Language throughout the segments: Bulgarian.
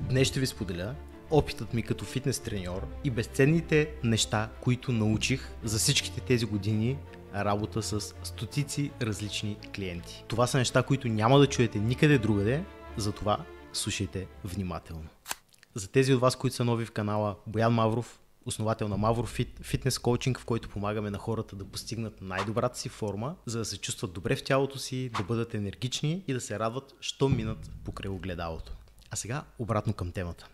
Днес ще ви споделя опитът ми като фитнес треньор и безценните неща, които научих за всичките тези години работа с стотици различни клиенти. Това са неща, които няма да чуете никъде другаде, затова слушайте внимателно. За тези от вас, които са нови в канала, Боян Мавров, основател на Мавров фитнес коучинг, в който помагаме на хората да постигнат най-добрата си форма, за да се чувстват добре в тялото си, да бъдат енергични и да се радват, що минат покрай огледалото. А сега обратно към темата.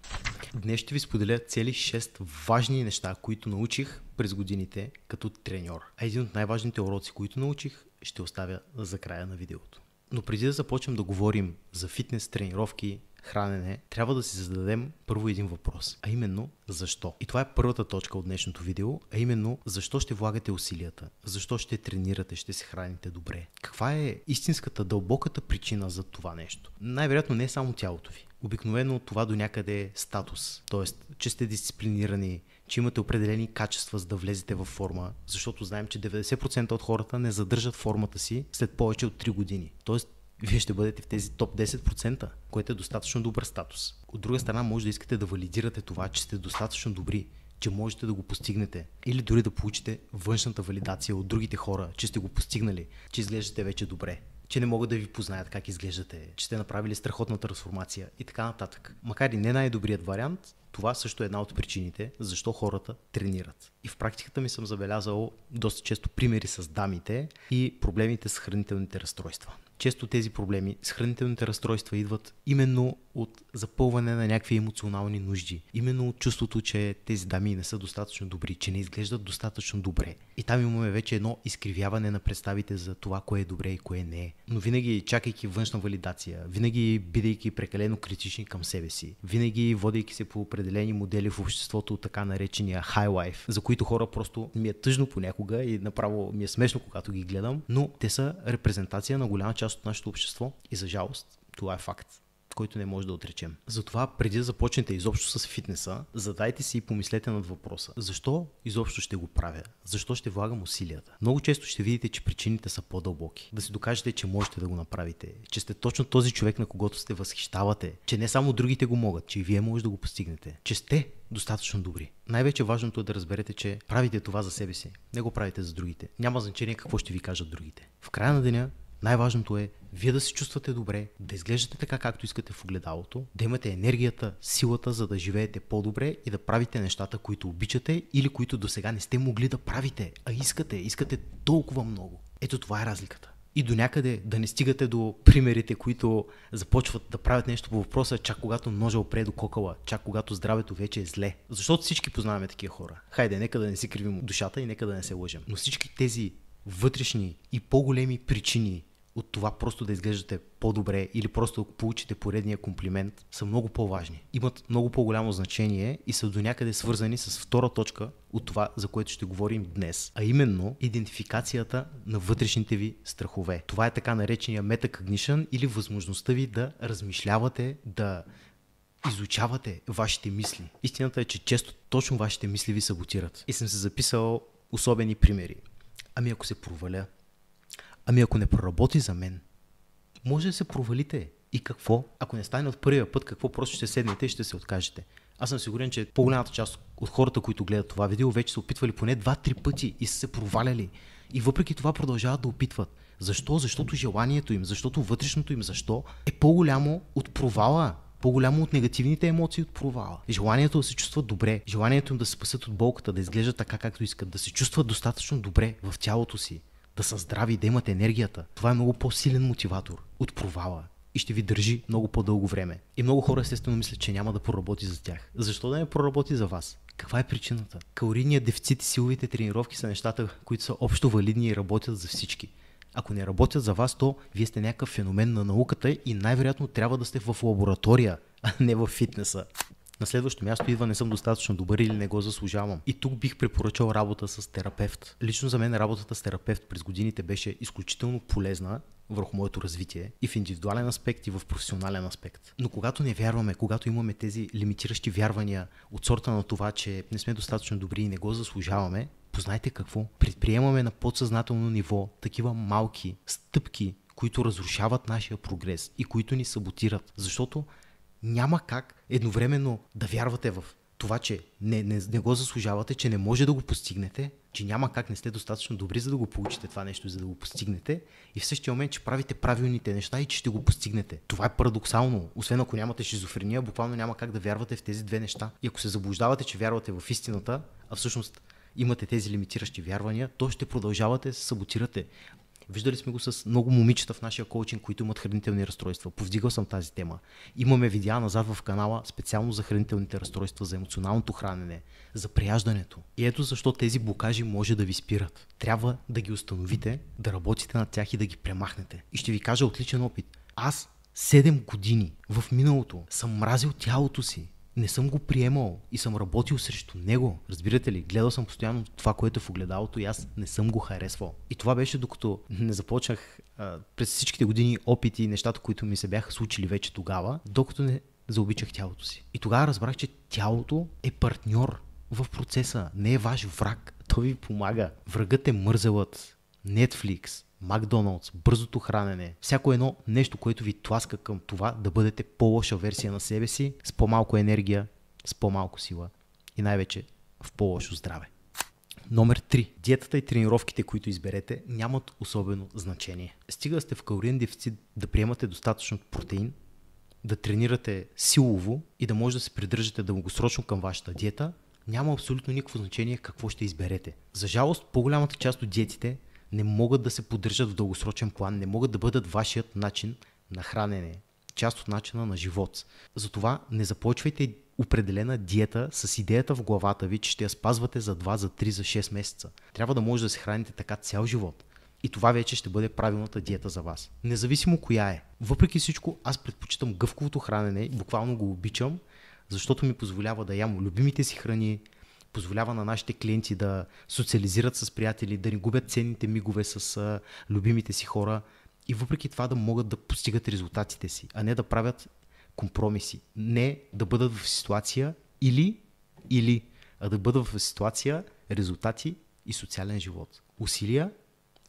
Днес ще ви споделя цели 6 важни неща, които научих през годините като треньор. А един от най-важните уроци, които научих, ще оставя за края на видеото. Но преди да започнем да говорим за фитнес, тренировки, хранене, трябва да си зададем първо един въпрос, а именно защо? И това е първата точка от днешното видео, а именно защо ще влагате усилията, защо ще тренирате, ще се храните добре. Каква е истинската, дълбоката причина за това нещо? Най-вероятно не е само тялото ви. Обикновено това до някъде е статус, т.е. че сте дисциплинирани, че имате определени качества, за да влезете във форма, защото знаем, че 90% от хората не задържат формата си след повече от 3 години. Тоест, вие ще бъдете в тези топ 10%, което е достатъчно добър статус. От друга страна, може да искате да валидирате това, че сте достатъчно добри, че можете да го постигнете. Или дори да получите външната валидация от другите хора, че сте го постигнали, че изглеждате вече добре, че не могат да ви познаят как изглеждате, че сте направили страхотна трансформация и така нататък. Макар и не най-добрият вариант, това също е една от причините, защо хората тренират. И в практиката ми съм забелязал доста често примери с дамите и проблемите с хранителните разстройства. Често тези проблеми с хранителните разстройства идват именно от запълване на някакви емоционални нужди. Именно от чувството, че тези дами не са достатъчно добри, че не изглеждат достатъчно добре. И там имаме вече едно изкривяване на представите за това, кое е добре и кое не е. Но винаги чакайки външна валидация, винаги бидейки прекалено критични към себе си, винаги водейки се по определени модели в обществото, така наречения high life, за които хора просто ми е тъжно понякога и направо ми е смешно, когато ги гледам, но те са репрезентация на голяма част от нашето общество и за жалост това е факт, който не може да отречем. Затова преди да започнете изобщо с фитнеса, задайте си и помислете над въпроса. Защо изобщо ще го правя? Защо ще влагам усилията? Много често ще видите, че причините са по-дълбоки. Да си докажете, че можете да го направите, че сте точно този човек, на когото сте възхищавате, че не само другите го могат, че и вие може да го постигнете, че сте достатъчно добри. Най-вече важното е да разберете, че правите това за себе си, не го правите за другите. Няма значение какво ще ви кажат другите. В края на деня най-важното е вие да се чувствате добре, да изглеждате така, както искате в огледалото, да имате енергията, силата, за да живеете по-добре и да правите нещата, които обичате или които досега не сте могли да правите, а искате толкова много. Ето това е разликата. И до някъде да не стигате до примерите, които започват да правят нещо по въпроса, чак когато ножа опре до кокала, чак когато здравето вече е зле. Защото всички познаваме такива хора. Хайде, нека да не си кривим душата и нека да не се лъжем. Но всички тези вътрешни и по-големи причини от това просто да изглеждате по-добре или просто да получите поредния комплимент са много по-важни. Имат много по-голямо значение и са до някъде свързани с втора точка от това, за което ще говорим днес, а именно идентификацията на вътрешните ви страхове. Това е така наречения metacognition или възможността ви да размишлявате, да изучавате вашите мисли. Истината е, че често точно вашите мисли ви саботират. И съм се записал особени примери. Ами ако се проваля? Ами ако не проработи за мен? Може да се провалите. И какво? Ако не стане от първия път, какво? Просто ще седнете и ще се откажете. Аз съм сигурен, че по-голямата част от хората, които гледат това видео, вече са опитвали поне 2-3 пъти и са се проваляли. И въпреки това продължават да опитват. Защо? Защото желанието им, защото вътрешното им защо е по-голямо от провала. По-голямо от негативните емоции от провала. Желанието да се чувстват добре, желанието им да се спасят от болката, да изглеждат така, както искат, да се чувстват достатъчно добре в тялото си, да са здрави, да имат енергията. Това е много по-силен мотиватор от провала и ще ви държи много по-дълго време. И много хора естествено мислят, че няма да проработи за тях. Защо да не проработи за вас? Каква е причината? Калорийният дефицит и силовите тренировки са нещата, които са общо валидни и работят за всички. Ако не работят за вас, то вие сте някакъв феномен на науката и най-вероятно трябва да сте в лаборатория, а не в фитнеса. На следващо място идва не съм достатъчно добър или не го заслужавам. И тук бих препоръчал работа с терапевт. Лично за мен работата с терапевт през годините беше изключително полезна върху моето развитие и в индивидуален аспект и в професионален аспект. Но когато не вярваме, когато имаме тези лимитиращи вярвания от сорта на това, че не сме достатъчно добри и не го заслужаваме, познайте какво? Предприемаме на подсъзнателно ниво такива малки стъпки, които разрушават нашия прогрес и които ни саботират. Защото Няма как едновременно да вярвате в това, че не го заслужавате, че не може да го постигнете, че няма как не сте достатъчно добри, за да го получите това нещо, за да го постигнете и в същия момент, че правите правилните неща и че ще го постигнете. Това е парадоксално. Освен ако нямате шизофрения, буквално няма как да вярвате в тези две неща. И ако се заблуждавате, че вярвате в истината, а всъщност имате тези лимитиращи вярвания, то ще продължавате да се саботирате. Виждали сме го с много момичета в нашия коучинг, които имат хранителни разстройства. Повдигал съм тази тема. Имаме видеа назад в канала специално за хранителните разстройства, за емоционалното хранене, за прияждането. И ето защо тези блокажи може да ви спират. Трябва да ги установите, да работите над тях и да ги премахнете. И ще ви кажа от личен опит. Аз 7 години в миналото съм мразил тялото си. Не съм го приемал и съм работил срещу него. Разбирате ли? Гледал съм постоянно това, което е в огледалото и аз не съм го харесвал. И това беше докато не започнах през всичките години опити и нещата, които ми се бяха случили вече тогава, докато не заобичах тялото си. И тогава разбрах, че тялото е партньор в процеса. Не е ваш враг. Той ви помага. Врагът е мързелът, Netflix, Макдоналдс, бързото хранене, всяко едно нещо, което ви тласка към това да бъдете по-лоша версия на себе си, с по-малко енергия, с по-малко сила и най-вече в по-лошо здраве. Номер 3. Диетата и тренировките, които изберете, нямат особено значение. Стига да сте в калориен дефицит, да приемате достатъчно протеин, да тренирате силово и да може да се придържате дългосрочно към вашата диета, няма абсолютно никакво значение какво ще изберете. За жалост, по-голямата част от диетите не могат да се поддържат в дългосрочен план, не могат да бъдат вашият начин на хранене, част от начина на живот. Затова не започвайте определена диета с идеята в главата ви, че ще я спазвате за 2, за 3, за 6 месеца. Трябва да може да се храните така цял живот. И това вече ще бъде правилната диета за вас. Независимо коя е. Въпреки всичко, аз предпочитам гъвковото хранене, буквално го обичам, защото ми позволява да ям любимите си храни, позволява на нашите клиенти да социализират с приятели, да не губят ценните мигове с любимите си хора и въпреки това да могат да постигат резултатите си, а не да правят компромиси. Не да бъдат в ситуация или, а да бъдат в ситуация резултати и социален живот. Усилия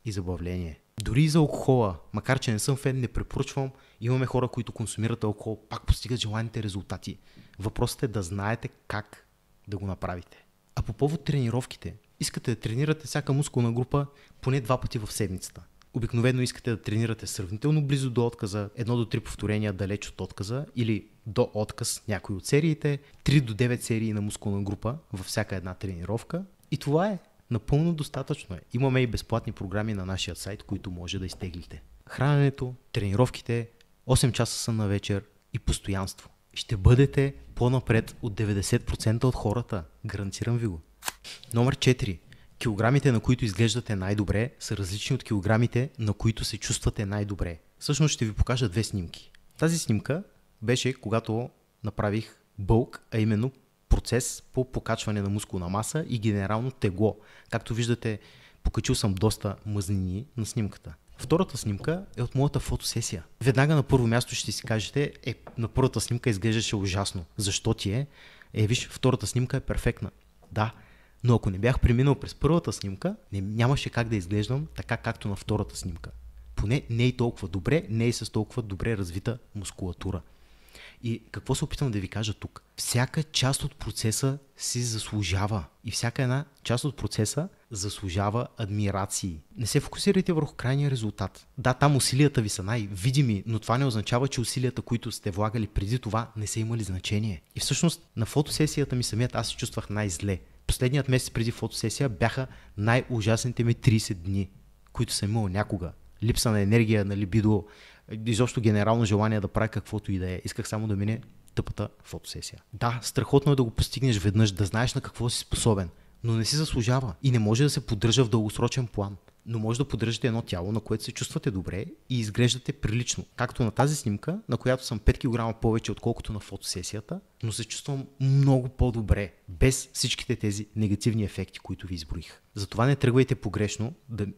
и забавление. Дори и за алкохола, макар че не съм фен, не препоръчвам, имаме хора, които консумират алкохол, пак постигат желаните резултати. Въпросът е да знаете как да го направите. А по повод тренировките, искате да тренирате всяка мускулна група поне 2 пъти в седмицата. Обикновено искате да тренирате сравнително близо до отказа, 1 до 3 повторения далеч от отказа или до отказ някои от сериите, 3 до 9 серии на мускулна група във всяка една тренировка. И това е напълно достатъчно. Имаме и безплатни програми на нашия сайт, които може да изтеглите. Храненето, тренировките, 8 часа сън на вечер и постоянство. Ще бъдете по-напред от 90% от хората. Гарантирам ви го. Номер 4. Килограмите, на които изглеждате най-добре, са различни от килограмите, на които се чувствате най-добре. Всъщност ще ви покажа 2 снимки. Тази снимка беше когато направих бълк, а именно процес по покачване на мускулна маса и генерално тегло. Както виждате, покачил съм доста мъзнини на снимката. Втората снимка е от моята фотосесия. Веднага на първо място ще си кажете, на първата снимка изглеждаше ужасно. Защо ти е? Виж, втората снимка е перфектна. Да, но ако не бях преминал през първата снимка, нямаше как да изглеждам така, както на втората снимка. Поне не е толкова добре, не е с толкова добре развита мускулатура. И какво се опитвам да ви кажа тук? Всяка част от процеса си заслужава. И всяка една част от процеса заслужава адмирации. Не се фокусирайте върху крайния резултат. Да, там усилията ви са най-видими, но това не означава, че усилията, които сте влагали преди това, не са имали значение. И всъщност на фотосесията ми самият аз се чувствах най-зле. Последният месец преди фотосесия бяха най-ужасните ми 30 дни, които съм имал някога. Липса на енергия, на либидо, изобщо генерално желание да правя каквото и да е. Исках само да мине тъпата фотосесия. Да, страхотно е да го постигнеш веднъж, да знаеш на какво си способен, но не си заслужава и не може да се поддържа в дългосрочен план. Но може да поддържате едно тяло, на което се чувствате добре и изглеждате прилично. Както на тази снимка, на която съм 5 кг повече отколкото на фотосесията, но се чувствам много по-добре, без всичките тези негативни ефекти, които ви изброих. Затова не тръгвайте погрешно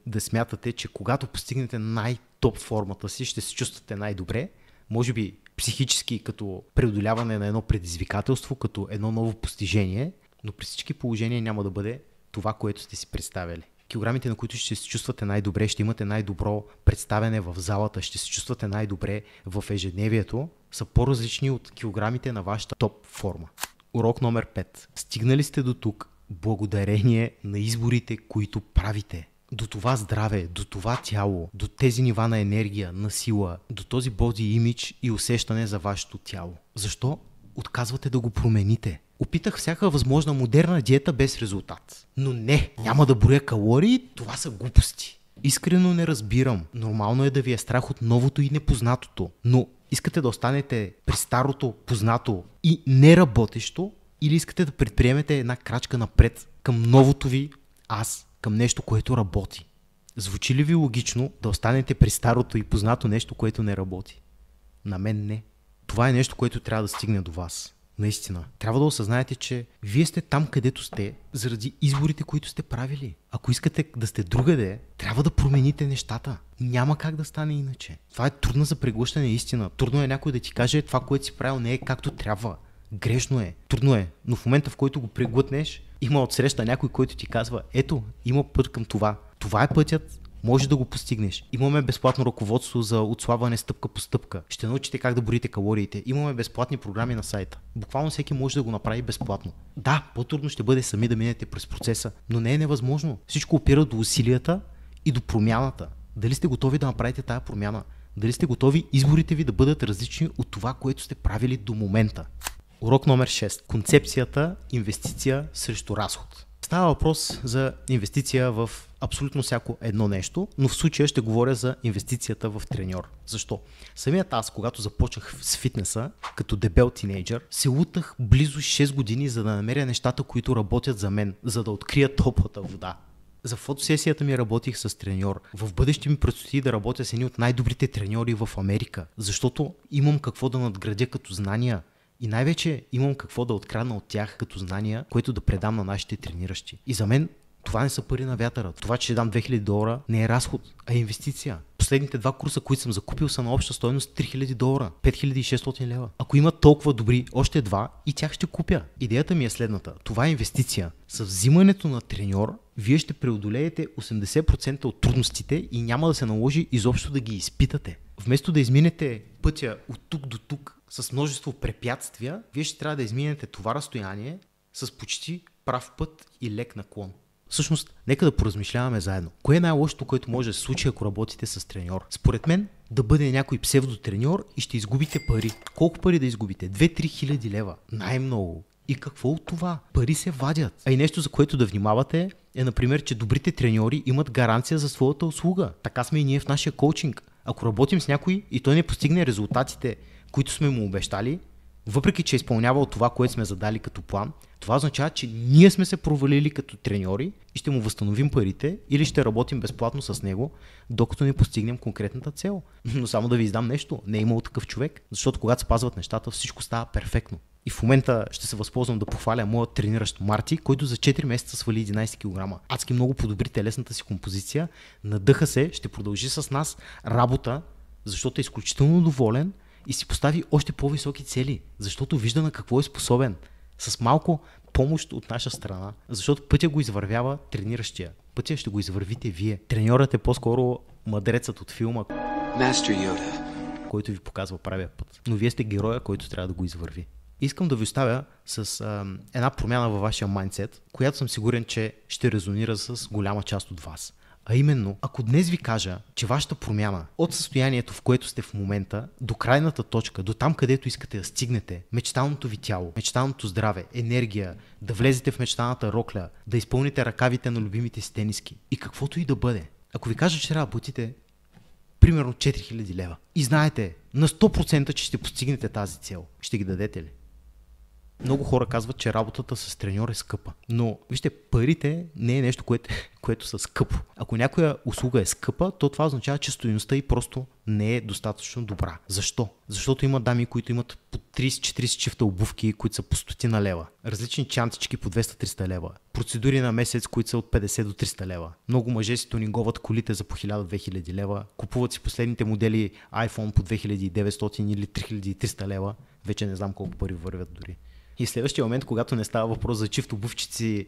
да смятате, че когато постигнете най-топ формата си, ще се чувствате най-добре, може би психически като преодоляване на едно предизвикателство, като едно ново постижение, но при всички положения няма да бъде това, което сте си представили. Килограмите, на които ще се чувствате най-добре, ще имате най-добро представяне в залата, ще се чувствате най-добре в ежедневието, са по-различни от килограмите на вашата топ форма. Урок номер 5. Стигнали сте до тук благодарение на изборите, които правите. До това здраве, до това тяло, до тези нива на енергия, на сила, до този боди имидж и усещане за вашето тяло. Защо отказвате да го промените? Опитах всяка възможна модерна диета без резултат. Но не, няма да броя калории, това са глупости. Искрено не разбирам. Нормално е да ви е страх от новото и непознатото, но искате да останете при старото, познато и неработещо, или искате да предприемете една крачка напред към новото ви аз, към нещо, което работи? Звучи ли ви логично да останете при старото и познато нещо, което не работи? На мен не. Това е нещо, което трябва да стигне до вас. Наистина. Трябва да осъзнаете, че вие сте там, където сте, заради изборите, които сте правили. Ако искате да сте другаде, трябва да промените нещата. Няма как да стане иначе. Това е трудна за преглъщане истина. Трудно е някой да ти каже, това, което си правил, не е както трябва. Грешно е. Трудно е. Но в момента, в който го преглътнеш, има отсреща някой, който ти казва, ето, има път към това. Това е пътят. Може да го постигнеш. Имаме безплатно ръководство за отслабване стъпка по стъпка. Ще научите как да броите калориите. Имаме безплатни програми на сайта. Буквално всеки може да го направи безплатно. Да, по-трудно ще бъде сами да минете през процеса, но не е невъзможно. Всичко опира до усилията и до промяната. Дали сте готови да направите тая промяна? Дали сте готови изборите ви да бъдат различни от това, което сте правили до момента? Урок номер 6. Концепцията инвестиция срещу разход. Става въпрос за инвестиция в абсолютно всяко едно нещо, но в случая ще говоря за инвестицията в треньор. Защо? Самият аз, когато започнах с фитнеса, като дебел тинейджър, се лутах близо 6 години, за да намеря нещата, които работят за мен, за да открия топлата вода. За фотосесията ми работих с треньор. В бъдеще ми предстои да работя с едни от най-добрите треньори в Америка, защото имам какво да надградя като знания. И най-вече имам какво да открадна от тях като знания, което да предам на нашите трениращи. И за мен това не са пари на вятъра. Това, че ще дам $2000 не е разход, а е инвестиция. Последните 2 курса, които съм закупил, са на обща стойност $3000, 5600 лева. Ако има толкова добри, още 2 и тях ще купя. Идеята ми е следната. Това е инвестиция. С взимането на треньор, вие ще преодолеете 80% от трудностите и няма да се наложи изобщо да ги изпитате. Вместо да изминете пътя от тук до тук с множество препятствия, вие ще трябва да изминете това разстояние с почти прав път и лек наклон. Всъщност, нека да поразмишляваме заедно. Кое е най-лошото, което може да се случи, ако работите с треньор? Според мен, да бъде някой псевдотреньор и ще изгубите пари. Колко пари да изгубите? 2-3 хиляди лева. Най-много. И какво от това? Пари се вадят. А и нещо, за което да внимавате, е, например, че добрите треньори имат гаранция за своята услуга. Така сме и ние в нашия коучинг. Ако работим с някой и той не постигне резултатите, които сме му обещали, въпреки че е изпълнявал това, което сме задали като план, това означава, че ние сме се провалили като треньори и ще му възстановим парите или ще работим безплатно с него, докато не постигнем конкретната цел. Но само да ви издам нещо, не е имало такъв човек, защото когато спазват нещата, всичко става перфектно. И в момента ще се възползвам да похваля моят трениращ Марти, който за 4 месеца свали 11 кг. Адски много подобри телесната си композиция, надъха се, ще продължи с нас работа, защото е изключително доволен и си постави още по-високи цели, защото вижда на какво е способен. С малко помощ от наша страна, защото пътя го извървява трениращия. Пътя ще го извървите вие. Треньорът е по-скоро мъдрецът от филма, Master Yoda, който ви показва правия път. Но вие сте героя, който трябва да го извърви. Искам да ви оставя с една промяна във вашия майндсет, която съм сигурен, че ще резонира с голяма част от вас. А именно, ако днес ви кажа, че вашата промяна от състоянието, в което сте в момента, до крайната точка, до там, където искате да стигнете, мечталното ви тяло, мечталното здраве, енергия, да влезете в мечтаната рокля, да изпълните ръкавите на любимите си тениски и каквото и да бъде. Ако ви кажа, че трябва да платите примерно 4000 лева и знаете на 100%, че ще постигнете тази цел, ще ги дадете ли? Много хора казват, че работата с треньор е скъпа. Но вижте, парите не е нещо, което са скъпо. Ако някоя услуга е скъпа, то това означава, че стойността й просто не е достатъчно добра. Защо? Защото има дами, които имат по 30-40 чифта обувки, които са по 100 лева. Различни чантички по 200-300 лева. Процедури на месец, които са от 50 до 300 лева. Много мъже си тунинговат колите за по 1000-2000 лева. Купуват си последните модели iPhone по 2900 или 3300 лева. Вече не знам колко пари вървят дори. И следващия момент, когато не става въпрос за чифт обувчици,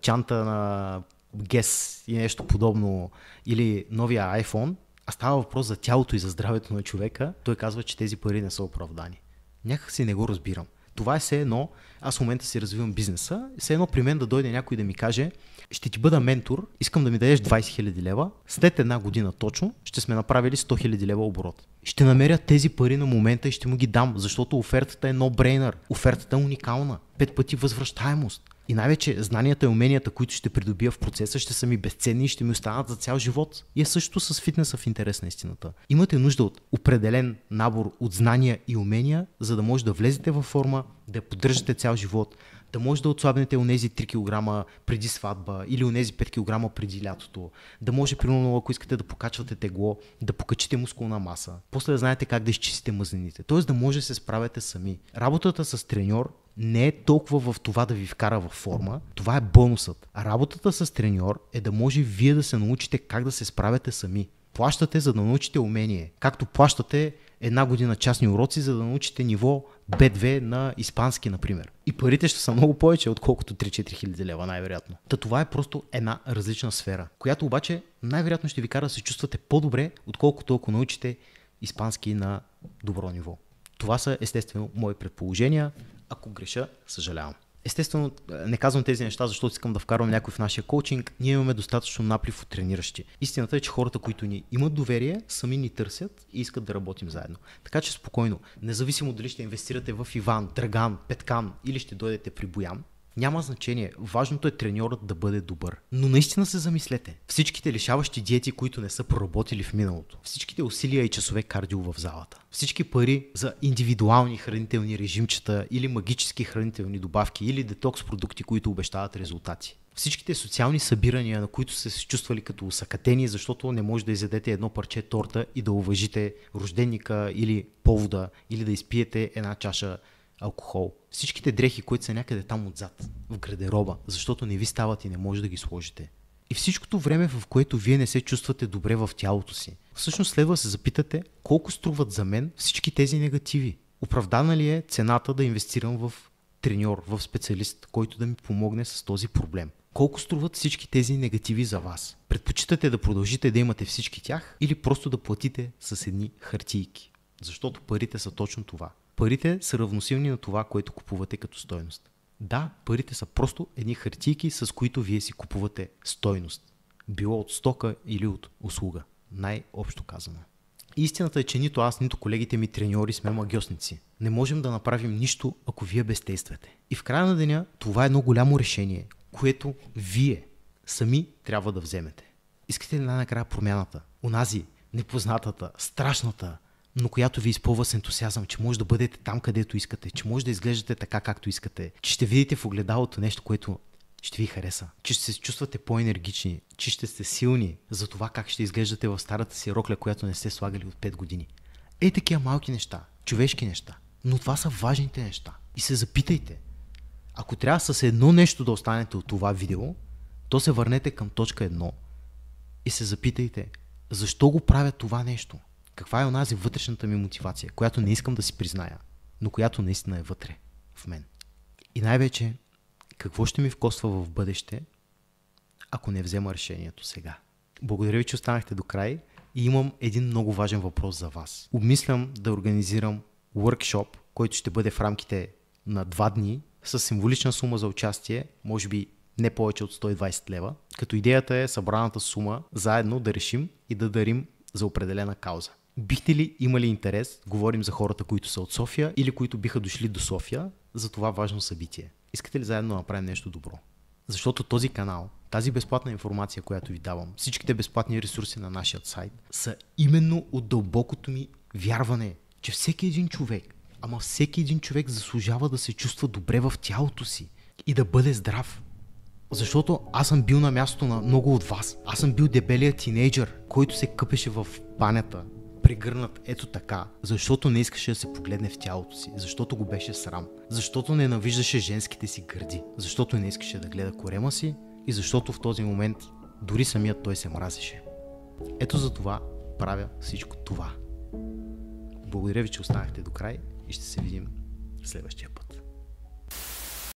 чанта на Guess и нещо подобно, или новия iPhone, а става въпрос за тялото и за здравето на човека, той казва, че тези пари не са оправдани. Някак си не го разбирам. Това е все едно, аз в момента си развивам бизнеса, все едно при мен да дойде някой да ми каже, ще ти бъда ментор, искам да ми дадеш 20 000 лева, след една година точно ще сме направили 100 000 лева оборот. Ще намеря тези пари на момента и ще му ги дам, защото офертата е no-brainer, офертата е уникална, 5 пъти възвръщаемост. И най-вече знанията и уменията, които ще придобия в процеса, ще са ми безценни и ще ми останат за цял живот. И е също с фитнеса в интерес на истината. Имате нужда от определен набор от знания и умения, за да може да влезете във форма, да я поддържате цял живот, да може да отслабнете онези 3 кг преди сватба или онези 5 кг преди лятото, да може, примерно, ако искате да покачвате тегло, да покачите мускулна маса, после да знаете как да изчистите мъзнините, т.е. да може да се справяте сами. Работата с треньор не е толкова в това да ви вкара във форма, това е бонусът. А работата с треньор е да може вие да се научите как да се справяте сами. Плащате, за да научите умение. Както плащате една година частни уроци, за да научите ниво B2 на испански, например. И парите ще са много повече, отколкото 3-4 хиляди лева, най-вероятно. Та това е просто една различна сфера, която обаче най-вероятно ще ви кара да се чувствате по-добре, отколкото ако научите испански на добро ниво. Това са естествено мои предположения. Ако греша, съжалявам. Естествено, не казвам тези неща, защото искам да вкарвам някой в нашия коучинг. Ние имаме достатъчно наплив от трениращи. Истината е, че хората, които ни имат доверие, сами ни търсят и искат да работим заедно. Така че спокойно, независимо дали ще инвестирате в Иван, Драган, Петкан или ще дойдете при Боян, няма значение. Важното е треньорът да бъде добър. Но наистина се замислете. Всичките лишаващи диети, които не са проработили в миналото, всичките усилия и часове кардио в залата, всички пари за индивидуални хранителни режимчета или магически хранителни добавки или детокс продукти, които обещават резултати. Всичките социални събирания, на които са се чувствали като усъкатени, защото не може да изядете едно парче торта и да уважите рожденика или повода, или да изпиете една чаша алкохол. Всичките дрехи, които са някъде там отзад, в гардероба, защото не ви стават и не може да ги сложите. И всичкото време, в което вие не се чувствате добре в тялото си, всъщност следва да се запитате колко струват за мен всички тези негативи. Оправдана ли е цената да инвестирам в треньор, в специалист, който да ми помогне с този проблем? Колко струват всички тези негативи за вас? Предпочитате да продължите да имате всички тях или просто да платите с едни хартийки? Защото парите са точно това. Парите са равносилни на това, което купувате като стойност. Да, парите са просто едни хартийки, с които вие си купувате стойност. Било от стока или от услуга. Най-общо казано. Истината е, че нито аз, нито колегите ми треньори сме магьосници. Не можем да направим нищо, ако вие бездействате. И в края на деня това е едно голямо решение, което вие сами трябва да вземете. Искате ли най-накрая промяната? Онази, непознатата, страшната, но която ви изпълва с ентусиазъм, че може да бъдете там, където искате, че може да изглеждате така, както искате, че ще видите в огледалото нещо, което ще ви хареса, че ще се чувствате по-енергични, че ще сте силни за това как ще изглеждате в старата си рокля, която не сте слагали от 5 години. Ей такива малки неща, човешки неща, но това са важните неща. И се запитайте, ако трябва с едно нещо да останете от това видео, то се върнете към точка 1 и се запитайте, защо го правя това нещо? Каква е онази вътрешната ми мотивация, която не искам да си призная, но която наистина е вътре в мен. И най-вече, какво ще ми вкосва в бъдеще, ако не взема решението сега? Благодаря ви, че останахте до край и имам един много важен въпрос за вас. Обмислям да организирам workshop, който ще бъде в рамките на 2 дни с символична сума за участие, може би не повече от 120 лева, като идеята е събраната сума заедно да решим и да дарим за определена кауза. Бихте ли имали интерес, говорим за хората, които са от София или които биха дошли до София, за това важно събитие? Искате ли заедно да направим нещо добро? Защото този канал, тази безплатна информация, която ви давам, всичките безплатни ресурси на нашия сайт, са именно от дълбокото ми вярване, че всеки един човек, ама всеки един човек заслужава да се чувства добре в тялото си и да бъде здрав. Защото аз съм бил на мястото на много от вас. Аз съм бил дебелият тинейджър, който се къпеше в банята, прегърнат ето така, защото не искаше да се погледне в тялото си, защото го беше срам, защото ненавиждаше женските си гърди, защото не искаше да гледа корема си и защото в този момент дори самият той се мразеше. Ето за това правя всичко това. Благодаря ви, че останахте до край и ще се видим следващия път.